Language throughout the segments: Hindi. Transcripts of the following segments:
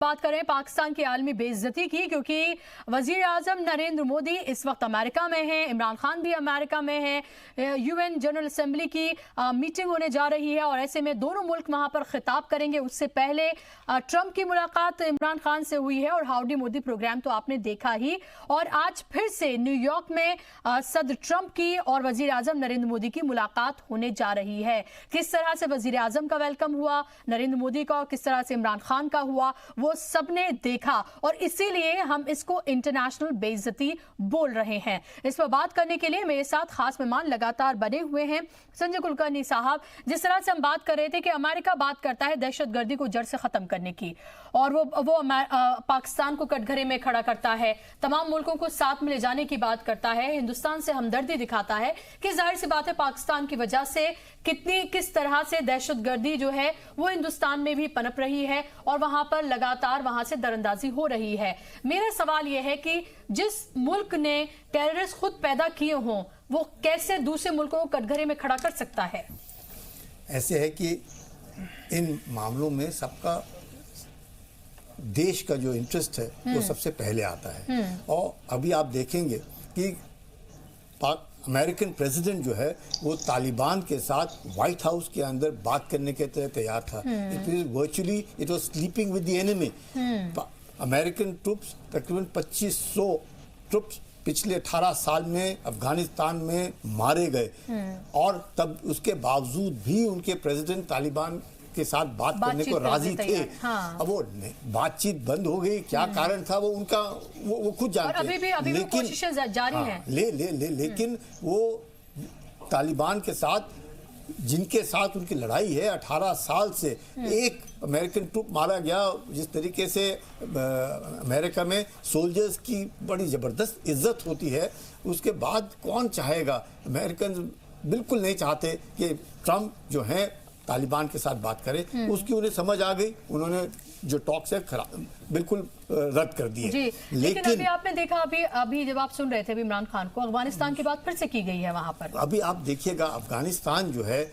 बात करें पाकिस्तान की आलमी बेइज्जती की, क्योंकि वजीर आजम नरेंद्र मोदी इस वक्त अमेरिका में हैं, इमरान खान भी अमेरिका में हैं, यूएन जनरल असेंबली की मीटिंग होने जा रही है और ऐसे में दोनों मुल्क वहां पर खिताब करेंगे। उससे पहले ट्रंप की मुलाकात इमरान खान से हुई है और हाउडी मोदी प्रोग्राम तो आपने देखा ही, और आज फिर से न्यूयॉर्क में सदर ट्रंप की और वजीर आजम नरेंद्र मोदी की मुलाकात होने जा रही है। किस तरह से वजीर आजम का वेलकम हुआ नरेंद्र मोदी का और किस तरह से इमरान खान का हुआ, वो सबने देखा और इसीलिए हम इसको इंटरनेशनल बेइज्जती बोल रहे हैं। इस पर बात करने के लिए मेरे साथ खास मेहमान लगातार बने हुए हैं। संजय कुलकर्णी साहब, जिस तरह से हम बात कर रहे थे कि अमेरिका बात करता है दहशतगर्दी को जड़ से खत्म करने की और वो पाकिस्तान को कटघरे में खड़ा करता है, तमाम मुल्कों को साथ में ले जाने की बात करता है, हिंदुस्तान से हमदर्दी दिखाता है कि जाहिर सी बात है पाकिस्तान की वजह से किस तरह से दहशतगर्दी जो है वो हिंदुस्तान में भी पनप रही है और वहां पर लगातार वहां से दरअंदाजी हो रही है। मेरा सवाल यह है कि जिस मुल्क ने टेररिस्ट खुद पैदा किए हों वो कैसे दूसरे मुल्कों को कटघरे में खड़ा कर सकता है? ऐसे है कि इन मामलों में सबका देश का जो इंटरेस्ट है वो सबसे पहले आता है। और अभी आप देखेंगे कि अमेरिकन प्रेसिडेंट जो है वो तालिबान के साथ व्हाइट हाउस के अंदर बात करने के तैयार था। It was sleeping with the enemy. American troops तकरीबन 2500 ट्रूप्स पिछले 18 साल में अफगानिस्तान में मारे गए और तब उसके बावजूद भी उनके प्रेसिडेंट तालिबान के साथ बात करने को राजी थे। हाँ। अब वो बातचीत बंद हो गई, क्या कारण था वो उनका वो खुद जानते हैं। अभी लेकिन कोशिशें जारी हैं। लेकिन वो तालिबान के साथ जिनके साथ उनकी लड़ाई है 18 साल से, एक अमेरिकन ट्रूप मारा गया। जिस तरीके से अमेरिका में सोल्जर्स की बड़ी जबरदस्त इज्जत होती है, उसके बाद कौन चाहेगा? अमेरिकन बिल्कुल नहीं चाहते कि ट्रंप जो है तालिबान के साथ बात करें। उसकी उन्हें समझ आ गई, उन्होंने जो टॉक्स है बिल्कुल रद्द कर दिए। लेकिन अभी आपने देखा अभी जब आप सुन रहे थे इमरान खान को, अफगानिस्तान की बात फिर से की गई है वहां पर। अभी आप देखिएगा अफगानिस्तान जो है,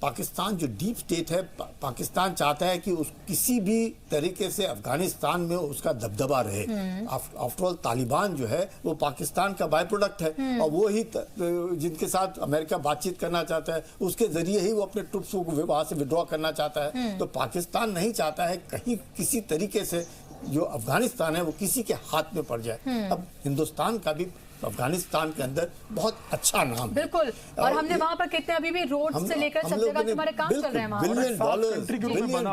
पाकिस्तान जो डीप स्टेट है, पाकिस्तान चाहता है कि किसी भी तरीके से अफगानिस्तान में उसका दबदबा रहे। आफ्टर ऑल तालिबान जो है वो पाकिस्तान का बाय प्रोडक्ट है और वो ही जिनके साथ अमेरिका बातचीत करना चाहता है, उसके जरिए ही वो अपने ट्रूप्स को वहां से विड्रॉ करना चाहता है। तो पाकिस्तान नहीं चाहता है कहीं किसी तरीके से जो अफगानिस्तान है वो किसी के हाथ में पड़ जाए। अब हिंदुस्तान का भी अफगानिस्तान के अंदर बहुत अच्छा नाम है। बिल्कुल। और हमने वहां पर कितने अभी भी रोड से लेकर सब जगह हमारे काम चल रहे हैं। $billion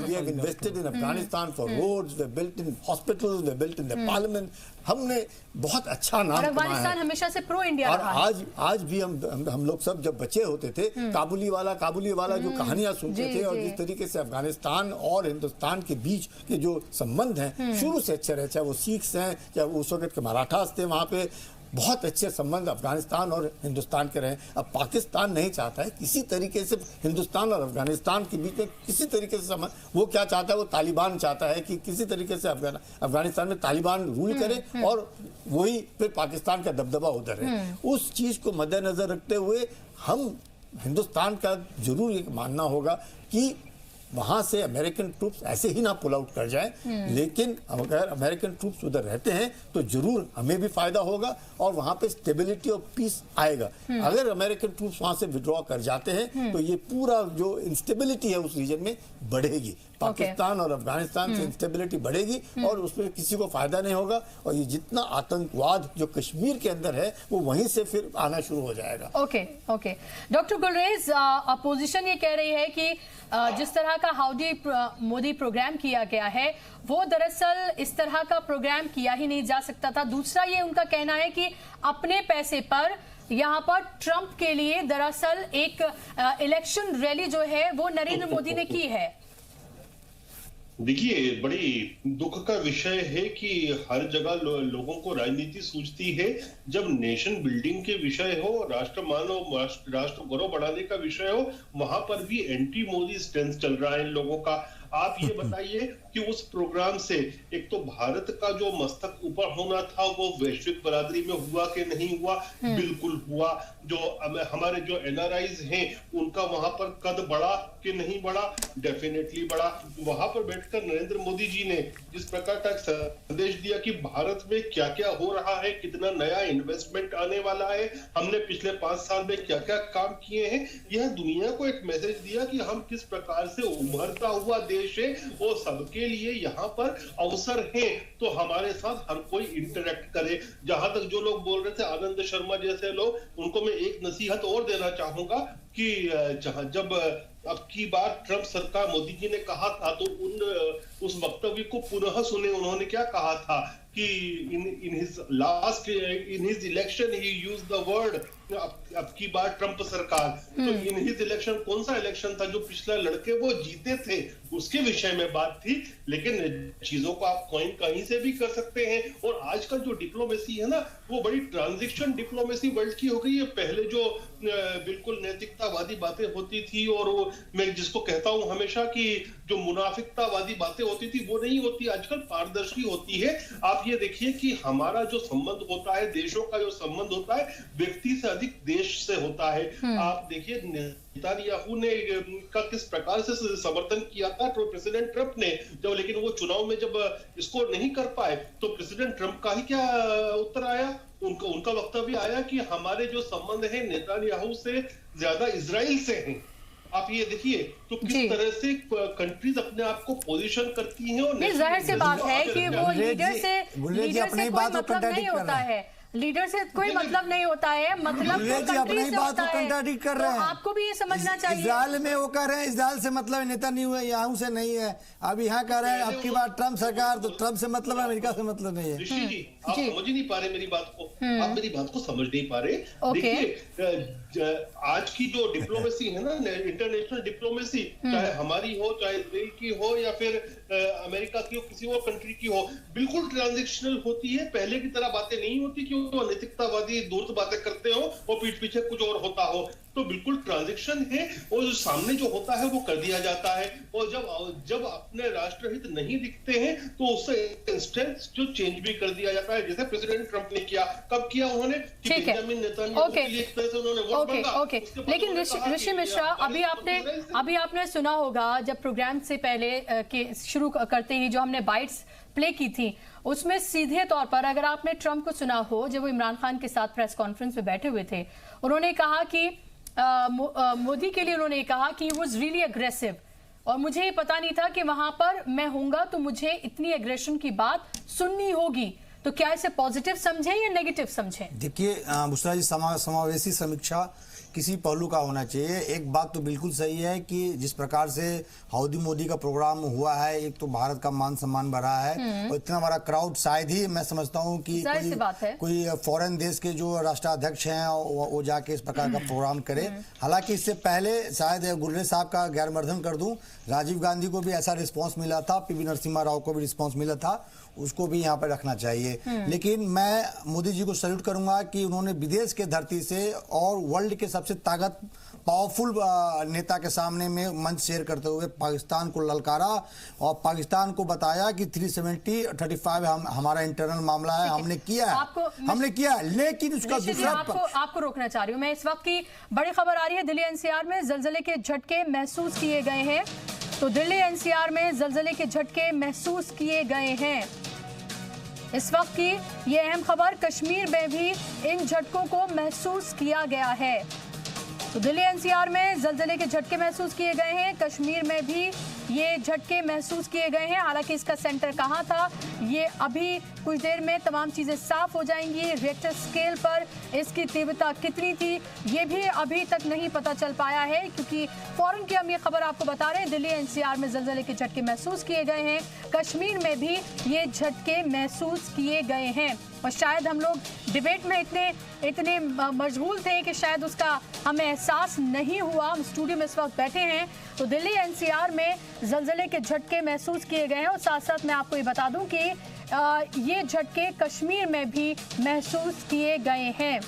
we have invested in Afghanistan for roads, we have built in hospitals, we have built in the parliament. हमने बहुत अच्छा नाम कमाया है। अफगानिस्तान हमेशा से प्रो इंडिया रहा है। और आज भी हम लोग सब जब बच्चे होते थे, काबुली वाला जो कहानियां सुनते थे और जिस तरीके से अफगानिस्तान और हिंदुस्तान के बीच के जो संबंध हैं शुरू से अच्छे रहे, चाहे वो सिख्स हैं, चाहे उस वक्त के मराठास थे, वहां पे बहुत अच्छे संबंध अफगानिस्तान और हिंदुस्तान के रहे। अब पाकिस्तान नहीं चाहता है किसी तरीके से हिंदुस्तान और अफगानिस्तान के बीच में किसी तरीके से संबंध। वो क्या चाहता है? वो तालिबान चाहता है कि किसी तरीके से अफगानिस्तान में तालिबान रूल करे और वही फिर पाकिस्तान का दबदबा उधर है। उस चीज को मद्देनजर रखते हुए हम हिंदुस्तान का जरूर ये मानना होगा कि वहां से अमेरिकन ट्रूप्स ऐसे ही ना पुल आउट कर जाए, लेकिन अगर अमेरिकन ट्रूप्स उधर रहते हैं तो जरूर हमें भी फायदा होगा और वहां पे स्टेबिलिटी और पीस आएगा। अगर अमेरिकन ट्रूप्स वहां से विड्रॉ कर जाते हैं तो ये पूरा जो इंस्टेबिलिटी है उस रीजन में बढ़ेगी। पाकिस्तान और अफगानिस्तान से इंस्टेबिलिटी बढ़ेगी और उसमें किसी को फायदा नहीं होगा और ये जितना आतंकवाद जो कश्मीर के अंदर है वो वहीं से फिर आना शुरू हो जाएगा। ओके। डॉक्टर गुलरेज, अपोजिशन ये कह रही है कि जिस तरह का हाउडी मोदी प्रोग्राम किया गया है वो दरअसल इस तरह का प्रोग्राम किया ही नहीं जा सकता था। दूसरा ये उनका कहना है कि अपने पैसे पर यहाँ पर ट्रंप के लिए दरअसल एक इलेक्शन रैली जो है वो नरेंद्र मोदी ने की है। देखिए, बड़ी दुख का विषय है कि हर जगह लोगों को राजनीति सूझती है। जब नेशन बिल्डिंग के विषय हो, राष्ट्रमान हो, राष्ट्र गौरव बढ़ाने का विषय हो, वहां पर भी एंटी मोदी स्टैंड चल रहा है इन लोगों का। आप ये बताइए कि उस प्रोग्राम से एक तो भारत का जो मस्तक ऊपर होना था वो वैश्विक बरादरी में हुआ कि नहीं हुआ, बिल्कुल हुआ। जो हमारे जो एनआरआईज हैं उनका वहां पर कद बढ़ा कि नहीं बढ़ा, डेफिनेटली बढ़ा। वहां पर बैठकर नरेंद्र मोदी जी ने जिस प्रकार का संदेश दिया कि भारत में क्या क्या हो रहा है, कितना नया इन्वेस्टमेंट आने वाला है, हमने पिछले 5 साल में क्या क्या काम किए हैं, यह दुनिया को एक मैसेज दिया कि हम किस प्रकार से उभरता हुआ देश है और सबके लिए यहाँ पर अवसर है, तो हमारे साथ हर कोई इंटरेक्ट करे। जहां तक जो लोग बोल रहे थे, आनंद शर्मा जैसे लोग, उनको मैं एक नसीहत और देना चाहूंगा कि जब अब की बार ट्रंप सरकार मोदी जी ने कहा था तो उस वक्तव्य को पुनः सुने। उन्होंने क्या कहा था कि in his election he used the word अब की बार ट्रंप सरकार, तो इन हिज इलेक्शन कौन सा इलेक्शन था जो पिछला लड़के वो जीते थे, उसके विषय में बात थी। लेकिन चीजों को आप कहीं से भी कर सकते हैं। और आजकल जो डिप्लोमेसी है ना, वो बड़ी ट्रांजिशन डिप्लोमेसी वर्ल्ड की हो गई है। पहले जो बिल्कुल नैतिकतावादी बातें होती थी, और वो मैं जिसको कहता हूं हमेशा कि जो मुनाफिकतावादी बातें होती थी वो नहीं होती, आजकल पारदर्शी होती है। आप ये देखिए कि हमारा जो संबंध होता है, देशों का जो संबंध होता है, व्यक्ति से अधिक देश से होता है। आप देखिए नेतान्याहू ने का किस प्रकार से समर्थन किया था तो प्रेसिडेंट ट्रंप ने, जब लेकिन वो चुनाव में जब इसको नहीं कर पाए तो प्रेसिडेंट ट्रंप का ही क्या उत्तर आया, उनका वक्तव्य आया कि हमारे जो संबंध है नेतान्याहू से ज्यादा इजराइल से हैं। आप ये देखिए तो किस तरह से कंट्रीज अपने आप को पोजीशन करती हैं। और जाहिर सी बात है कि वो लीडर से कोई मतलब नहीं होता है, लीडर से कोई मतलब नहीं होता है, मतलब तो अपनी ही बात को कंट्राडिक्ट कर रहे हैं। आपको भी ये समझना चाहिए। इजराइल में वो कह रहे हैं इजराइल से मतलब नेता नहीं हुआ, यहाँ से नहीं है। अब यहाँ कह रहे हैं अब की बार ट्रंप सरकार, तो ट्रंप से मतलब है, अमेरिका से मतलब नहीं है। ऋषि जी, आप समझ ही नहीं पा रहे मेरी बात को, आप मेरी बात को समझ नहीं पा रहे। देखिए आज की जो डिप्लोमेसी है ना, इंटरनेशनल डिप्लोमेसी, चाहे हमारी हो, चाहे इजराइल की हो, या फिर अमेरिका की हो, किसी और कंट्री की हो, बिल्कुल ट्रांजिशनल होती है। पहले की तरह बातें नहीं होती कि वो अनैतिकतावादी दूर बातें करते हो और पीठ पीछे कुछ और होता हो। तो बिल्कुल ट्रांजिशन है, और जो सामने जो होता है वो कर दिया जाता है। और जब अपने राष्ट्रहित नहीं दिखते हैं तो उससे इंस्टेंस जो चेंज भी कर दिया जाता है, जैसे प्रेसिडेंट ट्रंप ने किया। कब किया उन्होंने? ठीक है, ओके। लेकिन ऋषि मिश्रा, अभी आपने सुना होगा जब प्रोग्राम से पहले के शुरू करते ही जो हमने बाइट्स प्ले की थी, उसमें सीधे तौर पर अगर आपने ट्रंप को सुना हो, जब वो इमरान खान के साथ प्रेस कॉन्फ्रेंस में बैठे हुए थे, उन्होंने कहा कि मोदी के लिए उन्होंने कहा कि ही वाज रियली अग्रेसिव, और मुझे ये पता नहीं था कि वहां पर मैं होऊंगा तो मुझे इतनी एग्रेशन की बात सुननी होगी। तो क्या इसे पॉजिटिव समझें या नेगेटिव समझें? देखिए बुशरा जी, समावेशी समीक्षा किसी पहलू का होना चाहिए। एक बात तो बिल्कुल सही है कि जिस प्रकार से हाउडी मोदी का प्रोग्राम हुआ है, एक तो भारत का मान सम्मान बढ़ा है, और इतना बड़ा क्राउड शायद ही मैं समझता हूँ कि कोई फॉरेन देश के जो राष्ट्राध्यक्ष हैं वो जाके इस प्रकार का प्रोग्राम करे। हालांकि इससे पहले शायद गुर्रे साहब का ज्ञानवर्धन कर दूं, राजीव गांधी को भी ऐसा रिस्पॉन्स मिला था, पीवी नरसिम्हा राव को भी रिस्पॉन्स मिला था, उसको भी यहाँ पर रखना चाहिए। लेकिन मैं मोदी जी को सैल्यूट करूंगा कि उन्होंने विदेश के धरती से और वर्ल्ड के सबसे ताकत पावरफुल नेता के सामने में मंच शेयर करते हुए पाकिस्तान को ललकारा और पाकिस्तान को बताया कि 370-35 हमारा इंटरनल मामला है, हमने किया। लेकिन उसका दूसरा आपको रोकना चाह रही हूँ मैं। इस वक्त की बड़ी खबर आ रही है, दिल्ली एनसीआर में जलजले के झटके महसूस किए गए हैं। तो दिल्ली एनसीआर में जलजले के झटके महसूस किए गए हैं। इस वक्त की ये अहम खबर, कश्मीर में भी इन झटकों को महसूस किया गया है। तो दिल्ली एनसीआर में जलजले के झटके महसूस किए गए हैं, कश्मीर में भी ये झटके महसूस किए गए हैं। हालांकि इसका सेंटर कहां था, ये अभी कुछ देर में तमाम चीजें साफ हो जाएंगी। रिएक्टर स्केल पर इसकी तीव्रता कितनी थी, ये भी अभी तक नहीं पता चल पाया है, क्योंकि फौरन की हम ये खबर आपको बता रहे हैं। दिल्ली एनसीआर में जलजले के झटके महसूस किए गए हैं, कश्मीर में भी ये झटके महसूस किए गए हैं। और शायद हम लोग डिबेट में इतने मशगूल थे कि शायद उसका हमें एहसास नहीं हुआ। हम स्टूडियो में इस वक्त बैठे हैं, तो दिल्ली एनसीआर में जलजले के झटके महसूस किए गए हैं। और साथ साथ मैं आपको ये बता दूं कि ये झटके कश्मीर में भी महसूस किए गए हैं।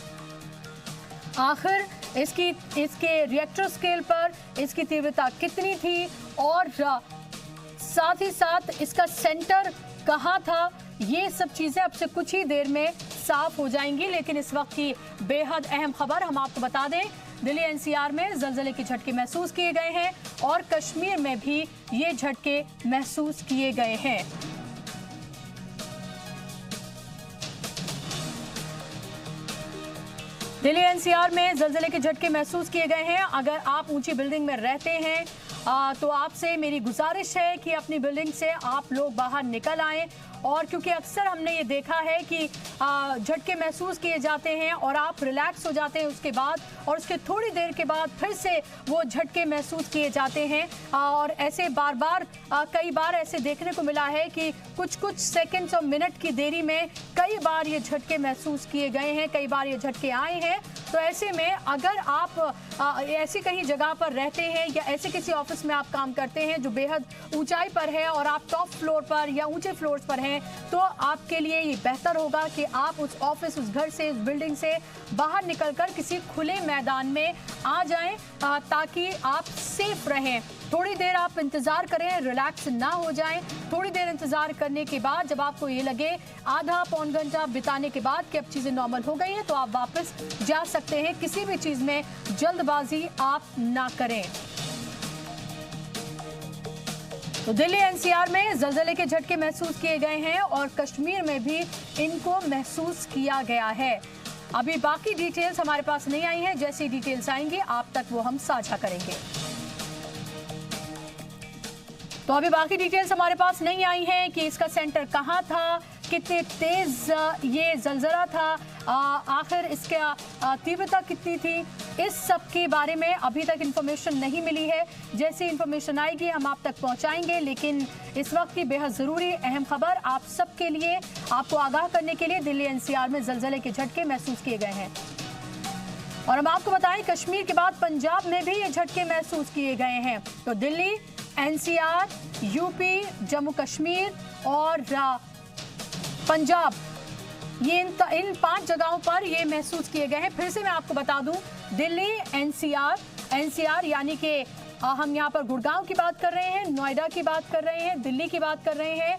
आखिर इसके रिएक्टर स्केल पर इसकी तीव्रता कितनी थी, और साथ ही साथ इसका सेंटर कहाँ था, ये सब चीजें अब से कुछ ही देर में साफ हो जाएंगी। लेकिन इस वक्त की बेहद अहम खबर हम आपको बता दें, दिल्ली एनसीआर में जलजले के झटके महसूस किए गए हैं और कश्मीर में भी ये झटके महसूस किए गए हैं। दिल्ली एनसीआर में जलजले के झटके महसूस किए गए हैं। अगर आप ऊंची बिल्डिंग में रहते हैं तो आपसे मेरी गुजारिश है कि अपनी बिल्डिंग से आप लोग बाहर निकल आएं। और क्योंकि अक्सर हमने ये देखा है कि झटके महसूस किए जाते हैं और आप रिलैक्स हो जाते हैं उसके बाद, और उसके थोड़ी देर के बाद फिर से वो झटके महसूस किए जाते हैं। और ऐसे बार बार कई बार ऐसे देखने को मिला है कि कुछ सेकंड्स और मिनट की देरी में कई बार ये झटके महसूस किए गए हैं, कई बार ये झटके आए हैं। तो ऐसे में अगर आप ऐसी कहीं जगह पर रहते हैं या ऐसे किसी ऑफिस में आप काम करते हैं जो बेहद ऊंचाई पर है और आप टॉप फ्लोर पर या ऊंचे फ्लोर्स पर हैं, तो आपके लिए ये बेहतर होगा कि आप उस ऑफिस, उस घर से, उस बिल्डिंग से बाहर निकलकर किसी खुले मैदान में आ जाएं ताकि आप सेफ रहें। थोड़ी देर आप इंतजार करें, रिलैक्स ना हो जाएं। थोड़ी देर इंतजार करने के बाद जब आपको ये लगे आधा पौन घंटा बिताने के बाद कि अब चीजें नॉर्मल हो गई हैं, तो आप वापस जा सकते हैं। किसी भी चीज में जल्दबाजी आप ना करें। तो दिल्ली एनसीआर में जलजले के झटके महसूस किए गए हैं और कश्मीर में भी इनको महसूस किया गया है। अभी बाकी डिटेल्स हमारे पास नहीं आई हैं, जैसी डिटेल्स आएंगी आप तक वो हम साझा करेंगे। तो अभी बाकी डिटेल्स हमारे पास नहीं आई हैं कि इसका सेंटर कहां था, कितने तेज ये जलजला था, आखिर इसका तीव्रता कितनी थी, इस सब के बारे में अभी तक इंफॉर्मेशन नहीं मिली है। जैसी इंफॉर्मेशन आएगी हम आप तक पहुंचाएंगे। लेकिन इस वक्त की बेहद जरूरी अहम खबर आप सबके लिए, आपको आगाह करने के लिए, दिल्ली एनसीआर में जलजले के झटके महसूस किए गए हैं। और हम आपको बताएं, कश्मीर के बाद पंजाब में भी ये झटके महसूस किए गए हैं। तो दिल्ली, एनसीआर, यूपी, जम्मू कश्मीर और पंजाब, ये इन 5 जगहों पर ये महसूस किए गए हैं। फिर से मैं आपको बता दूं, दिल्ली, एनसीआर यानी कि हम यहाँ पर गुड़गांव की बात कर रहे हैं, नोएडा की बात कर रहे हैं, दिल्ली की बात कर रहे हैं,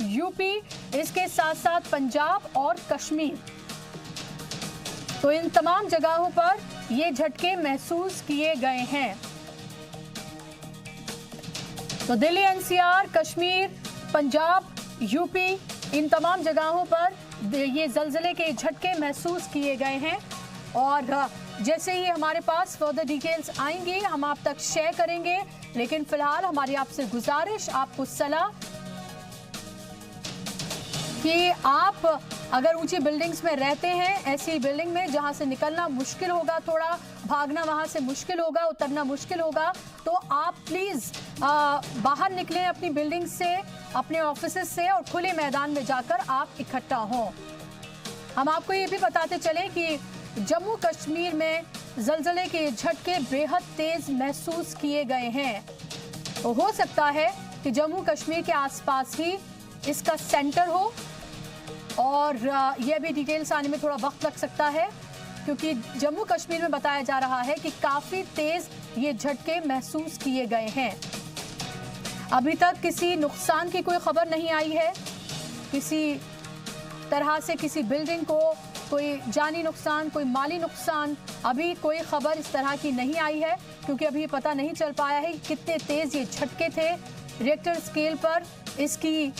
यूपी, इसके साथ साथ पंजाब और कश्मीर। तो इन तमाम जगहों पर ये झटके महसूस किए गए हैं। तो दिल्ली, एनसीआर, कश्मीर, पंजाब, यूपी, इन तमाम जगहों पर ये जलजले के झटके महसूस किए गए हैं। और जैसे ही हमारे पास फर्दर डिटेल्स आएंगी हम आप तक शेयर करेंगे। लेकिन फिलहाल हमारी आपसे गुजारिश, आपको सलाह कि आप अगर ऊंची बिल्डिंग्स में रहते हैं, ऐसी बिल्डिंग में जहां से निकलना मुश्किल होगा, थोड़ा भागना वहां से मुश्किल होगा, उतरना मुश्किल होगा, तो आप प्लीज बाहर निकलें अपनी बिल्डिंग से, अपने ऑफिस से, और खुले मैदान में जाकर आप इकट्ठा हों। हम आपको ये भी बताते चले कि जम्मू कश्मीर में जलजले के झटके बेहद तेज महसूस किए गए हैं। तो हो सकता है कि जम्मू कश्मीर के आसपास ही इसका सेंटर हो, और यह भी डिटेल्स आने में थोड़ा वक्त लग सकता है, क्योंकि जम्मू कश्मीर में बताया जा रहा है कि काफी तेज ये झटके महसूस किए गए हैं। अभी तक किसी नुकसान की कोई खबर नहीं आई है, किसी तरह से किसी बिल्डिंग को कोई जानी नुकसान, कोई माली नुकसान, अभी कोई खबर इस तरह की नहीं आई है, क्योंकि अभी पता नहीं चल पाया है कितने तेज ये झटके थे, रिएक्टर स्केल पर इसकी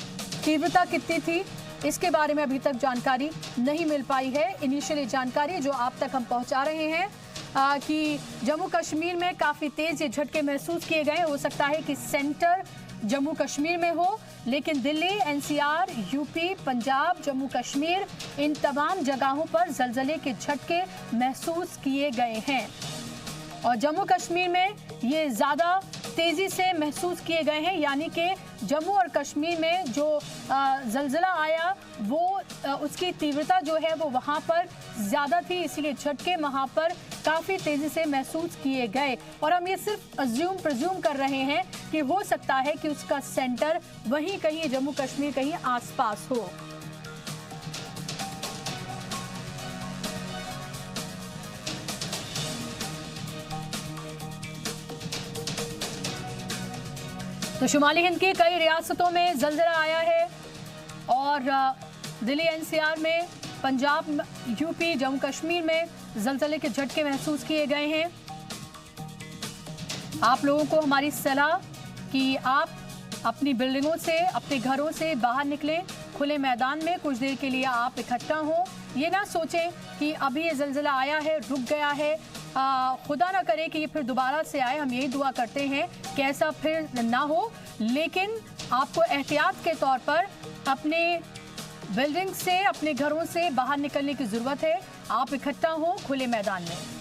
तीव्रता कितनी थी, इसके बारे में अभी तक जानकारी नहीं मिल पाई है। इनिशियली जानकारी जो आप तक हम पहुंचा रहे हैं कि जम्मू कश्मीर में काफ़ी तेज़ ये झटके महसूस किए गए। हो सकता है कि सेंटर जम्मू कश्मीर में हो, लेकिन दिल्ली, एनसीआर, यूपी, पंजाब, जम्मू कश्मीर, इन तमाम जगहों पर जलजले के झटके महसूस किए गए हैं। और जम्मू कश्मीर में ये ज़्यादा तेज़ी से महसूस किए गए हैं, यानी कि जम्मू और कश्मीर में जो जलजला आया वो उसकी तीव्रता जो है वो वहाँ पर ज़्यादा थी, इसलिए झटके वहाँ पर काफ़ी तेज़ी से महसूस किए गए। और हम ये सिर्फ प्रिज्यूम कर रहे हैं कि हो सकता है कि उसका सेंटर वहीं कहीं जम्मू कश्मीर कहीं आसपास हो। तो तो शुमाली हिंद की कई रियासतों में जलजला आया है और दिल्ली एनसीआर में, पंजाब, यूपी, जम्मू कश्मीर में जलजले के झटके महसूस किए गए हैं। आप लोगों को हमारी सलाह कि आप अपनी बिल्डिंगों से, अपने घरों से बाहर निकलें, खुले मैदान में कुछ देर के लिए आप इकट्ठा हों। ये ना सोचें कि अभी ये जलजला आया है, रुक गया है, खुदा ना करे कि ये फिर दोबारा से आए। हम यही दुआ करते हैं कि ऐसा फिर ना हो, लेकिन आपको एहतियात के तौर पर अपने बिल्डिंग से, अपने घरों से बाहर निकलने की जरूरत है। आप इकट्ठा हो खुले मैदान में।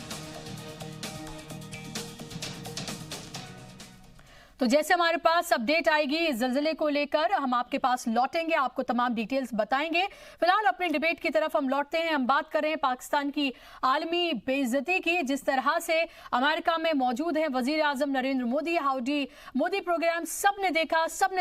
तो जैसे हमारे पास अपडेट आएगी इस जलजले को लेकर, हम आपके पास लौटेंगे, आपको तमाम डिटेल्स बताएंगे। फिलहाल अपने डिबेट की तरफ हम लौटते हैं। हम बात कर रहे हैं पाकिस्तान की आलमी बेइज्जती की, जिस तरह से अमेरिका में मौजूद हैं वजीर आजम नरेंद्र मोदी। हाउडी मोदी प्रोग्राम सबने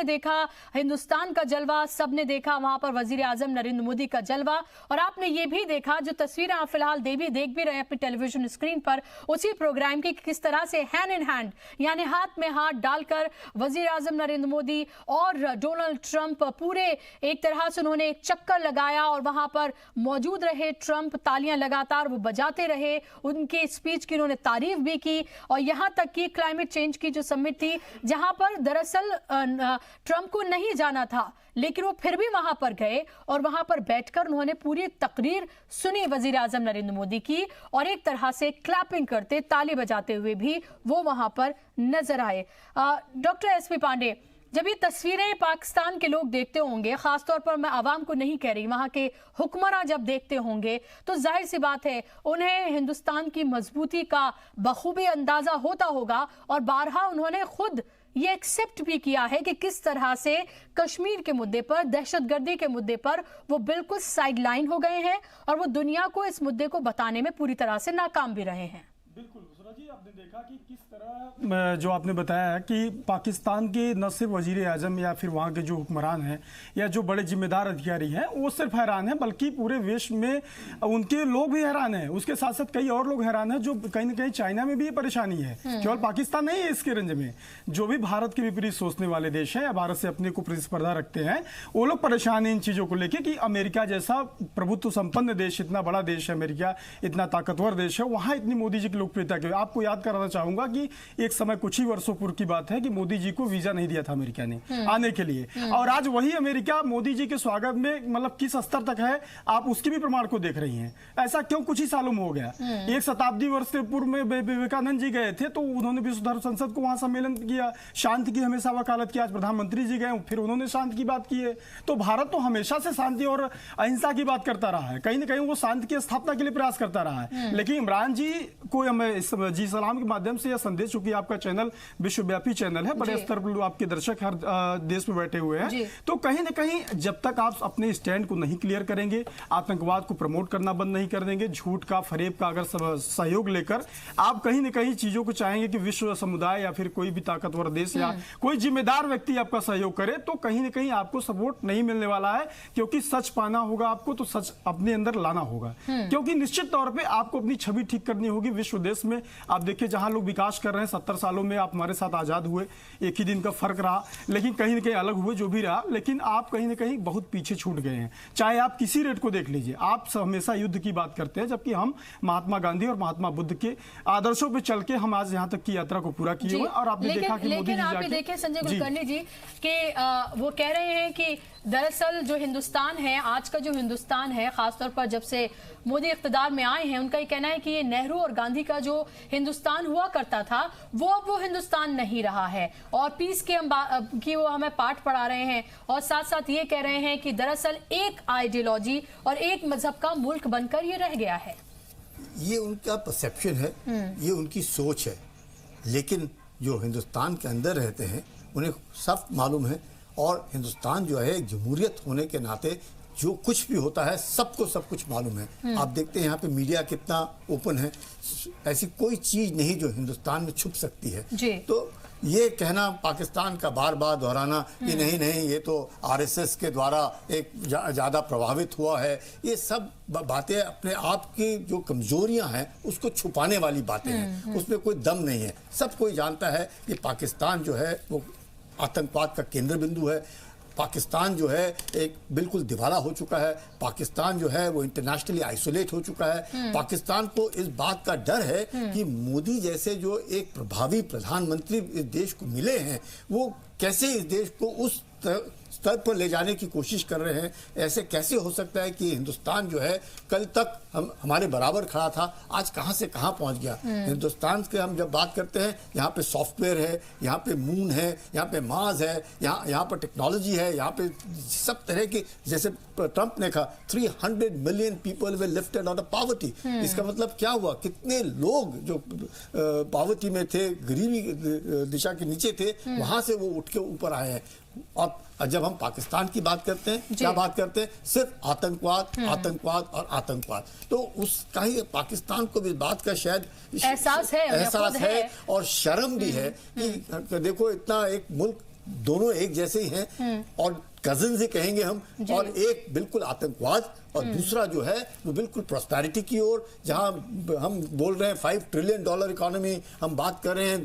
देखा हिंदुस्तान का जलवा, सबने देखा वहां पर वजीर आजम नरेंद्र मोदी का जलवा। और आपने ये भी देखा, जो तस्वीरें आप फिलहाल देख भी रहे हैं अपनी टेलीविजन स्क्रीन पर, उसी प्रोग्राम की किस तरह से हैंड इन हैंड, यानी हाथ में हाथ डालकर वजीर आजम नरेंद्र मोदी और डोनाल्ड ट्रंप पूरे एक तरह से उन्होंने एक चक्कर लगाया और वहां पर मौजूद रहे। ट्रंप तालियां लगातार वो बजाते रहे, उनके स्पीच की उन्होंने तारीफ भी की। और यहां तक कि क्लाइमेट चेंज की जो समिट थी, जहां पर दरअसल ट्रंप को नहीं जाना था, लेकिन वो फिर भी वहां पर गए और वहां पर बैठकर उन्होंने पूरी तकरीर सुनी वजीर आजम नरेंद्र मोदी की, और एक तरह से क्लैपिंग करते, ताली बजाते हुए भी वो वहां पर नजर आए। डॉक्टर एसपी पांडे, जब ये तस्वीरें पाकिस्तान के लोग देखते होंगे, खासतौर पर मैं आवाम को नहीं कह रही, वहां के हुक्मरान जब देखते होंगे, तो जाहिर सी बात है उन्हें हिंदुस्तान की मजबूती का बखूबी अंदाजा होता होगा। और बारहा उन्होंने खुद ये एक्सेप्ट भी किया है कि किस तरह से कश्मीर के मुद्दे पर, दहशतगर्दी के मुद्दे पर वो बिल्कुल साइडलाइन हो गए हैं और वो दुनिया को इस मुद्दे को बताने में पूरी तरह से नाकाम भी रहे हैं। बिल्कुल बुशरा जी, आपने देखा कि किस तरह जो आपने बताया कि पाकिस्तान के न सिर्फ वजीर आजम या फिर वहाँ के जो हुक्मरान हैं या जो बड़े जिम्मेदार अधिकारी हैं वो सिर्फ हैरान हैं, बल्कि पूरे विश्व में उनके लोग भी हैरान हैं। उसके साथ साथ कई और लोग हैरान हैं, जो कहीं ना कहीं चाइना में भी ये परेशानी है, केवल पाकिस्तान नहीं है इसके रेंज में। जो भी भारत के विपरीत सोचने वाले देश हैं या भारत से अपने को प्रतिस्पर्धा रखते हैं, वो लोग परेशान हैं इन चीजों को लेकर कि अमेरिका जैसा प्रभुत्व संपन्न देश, इतना बड़ा देश है अमेरिका, इतना ताकतवर देश है, वहां इतनी मोदी जी की लोकप्रियता क्यों। आपको याद कराना चाहूंगा कि एक समय कुछ ही वर्षों पूर्व की बात है कि मोदी जी को वीजा नहीं दिया था अमेरिका ने आने के लिए, और आज वही अमेरिका मोदी जी के स्वागत में मतलब किस स्तर तक है आप उसके भी प्रमाण को देख रही हैं। ऐसा क्यों कुछ ही सालों में हो गया। एक शताब्दी वर्ष से पूर्व में विवेकानंद जी गए थे तो उन्होंने विश्व धर्म संसद को वहां सम्मेलन किया, शांति की हमेशा वकालत की। आज प्रधानमंत्री जी गए, फिर उन्होंने शांति की बात की है। तो भारत तो हमेशा से शांति और अहिंसा की बात करता रहा है, कहीं ना कहीं वो शांति की स्थापना के लिए प्रयास करता रहा है। लेकिन इमरान जी को जी सलाम के माध्यम से यह संदेश, चूंकि आपका चैनल विश्वव्यापी चैनल है, बड़े स्तर पर आपके दर्शक हर देश में बैठे हुए हैं, तो कहीं ना कहीं जब तक आप अपने स्टैंड को नहीं क्लियर करेंगे, आतंकवाद को प्रमोट करना बंद नहीं कर देंगे, झूठ का, फरेब का अगर सहयोग लेकर आप कहीं ना कहीं चीजों को चाहेंगे कि विश्व समुदाय या फिर कोई भी ताकतवर देश या कोई जिम्मेदार व्यक्ति आपका सहयोग करे, तो कहीं ना कहीं आपको सपोर्ट नहीं मिलने वाला है। क्योंकि सच पाना होगा आपको, तो सच अपने अंदर लाना होगा, क्योंकि निश्चित तौर पर आपको अपनी छवि ठीक करनी होगी विश्व देश में। आप देखिए जहां लोग विकास कर रहे हैं, 70 सालों में आप हमारे साथ आजाद हुए, एक ही दिन का फर्क रहा, लेकिन कहीं ना कहीं अलग हुए, जो भी रहा, लेकिन आप कहीं ना कहीं बहुत पीछे छूट गए हैं। चाहे आप किसी रेट को देख लीजिए, आप हमेशा युद्ध की बात करते हैं, जबकि हम महात्मा गांधी और महात्मा बुद्ध के आदर्शों पे चल के हम आज यहाँ तक की यात्रा को पूरा किए हुए। और आपने देखा कि मोदी जी आप देखें संजय कुलकर्णी जी कि वो कह रहे हैं कि दरअसल जो हिंदुस्तान है, आज का जो हिंदुस्तान है, खासतौर पर जब से मोदी इख्तिदार में आए हैं, उनका ये कहना है कि ये नेहरू और गांधी का जो हिंदुस्तान हुआ करता था वो हिंदुस्तान नहीं रहा है, और पीस की वो हमें पाठ पढ़ा रहे हैं। और साथ साथ ये कह रहे हैं कि दरअसल एक आइडियोलॉजी और एक मजहब का मुल्क बनकर ये रह गया है। ये उनका परसेप्शन है, ये उनकी सोच है, लेकिन जो हिंदुस्तान के अंदर रहते हैं उन्हें सब मालूम है। और हिंदुस्तान जो है जमहूरियत होने के नाते जो कुछ भी होता है सबको सब कुछ मालूम है। आप देखते हैं यहाँ पे मीडिया कितना ओपन है, ऐसी कोई चीज नहीं जो हिंदुस्तान में छुप सकती है। तो ये कहना पाकिस्तान का बार बार दोहराना कि नहीं नहीं ये तो आरएसएस के द्वारा एक ज्यादा प्रभावित हुआ है, ये सब बातें अपने आप की जो कमजोरियां हैं उसको छुपाने वाली बातें हैं, उसमें कोई दम नहीं है। सब कोई जानता है कि पाकिस्तान जो है वो आतंकवाद का केंद्र बिंदु है। पाकिस्तान जो है एक बिल्कुल दिवाला हो चुका है। पाकिस्तान जो है वो इंटरनेशनली आइसोलेट हो चुका है। पाकिस्तान को इस बात का डर है कि मोदी जैसे जो एक प्रभावी प्रधानमंत्री इस देश को मिले हैं, वो कैसे इस देश को उस स्तर पर ले जाने की कोशिश कर रहे हैं। ऐसे कैसे हो सकता है कि हिंदुस्तान जो है कल तक हमारे बराबर खड़ा था, आज कहां से कहां पहुंच गया। हिंदुस्तान के हम जब बात करते हैं, यहाँ पे सॉफ्टवेयर है, यहाँ पे मून है, यहाँ पे मार्स है, यहाँ पर टेक्नोलॉजी है, यहाँ पे सब तरह के, जैसे ट्रंप ने कहा 300 million people way lifted out of poverty. इसका मतलब क्या हुआ, कितने लोग जो पॉवर्टी में थे, गरीबी दिशा के नीचे थे, वहां से वो उठ के ऊपर आए हैं। और जब हम पाकिस्तान की बात करते हैं, क्या बात करते हैं, सिर्फ आतंकवाद, आतंकवाद और आतंकवाद। तो उसका ही पाकिस्तान को भी बात का शायद एहसास है और शर्म भी है कि देखो इतना एक मुल्क, दोनों एक जैसे ही हैं और कजिन ही कहेंगे हम, और एक बिल्कुल आतंकवाद और दूसरा जो है वो बिल्कुल प्रॉस्पेरिटी की ओर, जहां हम बोल रहे हैं $5 ट्रिलियन इकोनॉमी, हम बात कर रहे हैं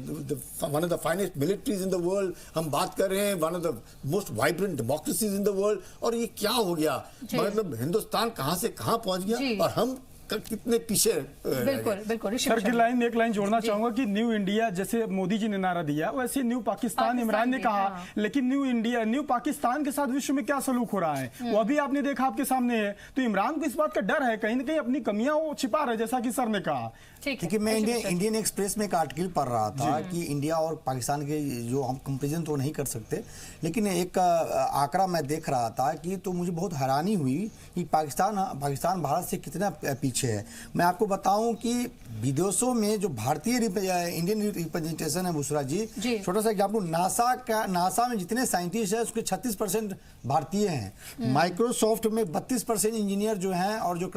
one of the finest militaries in the world, हम बात कर रहे हैं one of the most vibrant democracies in the world. और ये क्या हो गया, मतलब हिंदुस्तान कहां से कहां पहुंच गया और हम कितने पीछे। बिल्कुल सर की लाइन एक लाइन जोड़ना चाहूंगा कि न्यू इंडिया जैसे मोदी जी ने नारा दिया, वैसे न्यू पाकिस्तान इमरान ने कहा, लेकिन न्यू इंडिया, न्यू पाकिस्तान के साथ विश्व में क्या सलूक हो रहा है वो अभी आपने देखा, आपके सामने है। तो इमरान को इस बात का डर है, कहीं ना कहीं अपनी कमियां वो छिपा रहे, जैसा कि सर ने कहा। देखिए, मैं इंडियन एक्सप्रेस में एक आर्टिकल पढ़ रहा था कि इंडिया और पाकिस्तान के जो हम कंपेरिजन तो नहीं कर सकते, लेकिन एक आंकड़ा मैं देख रहा था कि तो मुझे बहुत हैरानी हुई कि पाकिस्तान भारत से कितना पीछे है। मैं आपको बताऊं कि विदेशों में जो भारतीय इंडियन रिप्रेजेंटेशन है, बुशरा जी, छोटा सा एग्जाम्पल, नासा में जितने साइंटिस्ट है उसके 36% भारतीय हैं। माइक्रोसॉफ्ट में 32% इंजीनियर जो हैं और जो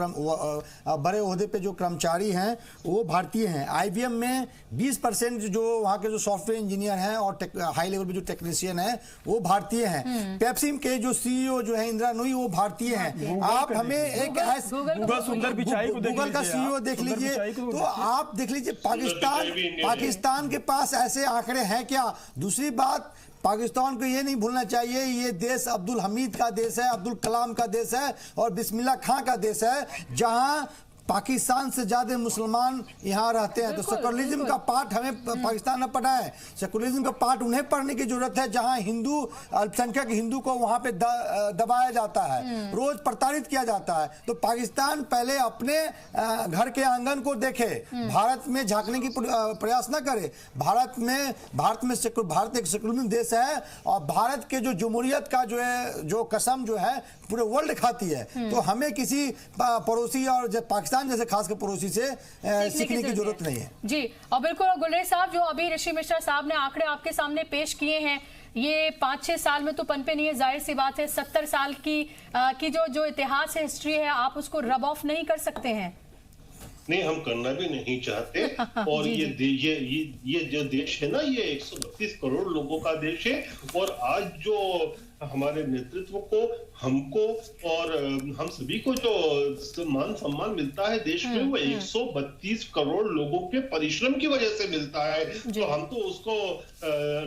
बड़े ओहदे पे जो कर्मचारी हैं वो भारतीय हैं। IBM में 20% जो वहाँ के जो सॉफ्टवेयर इंजीनियर हैं और हाई लेवल पे जो टेक्नीशियन हैं वो भारतीय हैं। पेप्सी के जो CEO जो है इंदिरा नूई, वो भारतीय हैं। आप हमें एक गूगल का CEO देख लीजिए, तो आप देख लीजिए पाकिस्तान के पास ऐसे आंकड़े हैं क्या। दूसरी बात, पाकिस्तान को ये नहीं भूलना चाहिए, ये देश अब्दुल हमीद का देश है, अब्दुल कलाम का देश है और बिस्मिल्लाह खां का देश है, जहां पाकिस्तान से ज्यादा मुसलमान यहाँ रहते हैं। तो सेकुलरिज्म का पार्ट हमें पाकिस्तान में पढ़ा है, सेकुलरिज्म का पार्ट उन्हें पढ़ने की जरूरत है, जहाँ हिंदू, अल्पसंख्यक हिंदू को वहाँ पे दबाया जाता है, रोज प्रताड़ित किया जाता है। तो पाकिस्तान पहले अपने घर के आंगन को देखे, भारत में झांकने की प्रयास न करे। भारत एक सेकुलर देश है और भारत के जो जमहूरियत का जो है, जो कसम जो है पूरे वर्ल्ड खाती है। तो हमें किसी पड़ोसी और पाकिस्तान जैसे खासकर पड़ोसी से सीखने की जरूरत नहीं है। जी, और बिल्कुल गुलेर साहब, जो अभी ऋषि मिश्रा साहब ने आंकड़े आपके सामने पेश किए हैं, ये 5-6 साल में तो पनपे नहीं है, जाहिर सी बात है। 70 साल की जो इतिहास है, हिस्ट्री है, आप उसको रब ऑफ नहीं कर सकते हैं। नहीं, हम करना भी नहीं चाहते। और ये जो देश है ना, ये 132 करोड़ लोगों का देश है। और आज जो हमारे नेतृत्व को, हमको और हम सभी को जो मान सम्मान मिलता है देश में, वो 132 करोड़ लोगों के परिश्रम की वजह से मिलता है। तो हम तो उसको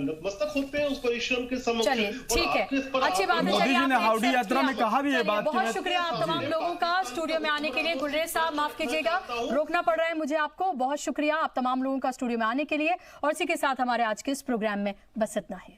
नतमस्तक होते हैं उस परिश्रम के समक्ष। ठीक है, अच्छी बात है। मोदी जी ने हाउडी यात्रा में कहा भी ये बात। बहुत शुक्रिया आप तमाम लोगों का स्टूडियो में आने के लिए। गुलेर साहब, माफ कीजिएगा, रोकना पड़ रहा है मुझे आपको। बहुत शुक्रिया आप तमाम लोगों का स्टूडियो में आने के लिए। और इसी के साथ हमारे आज के इस प्रोग्राम में बस इतना ही।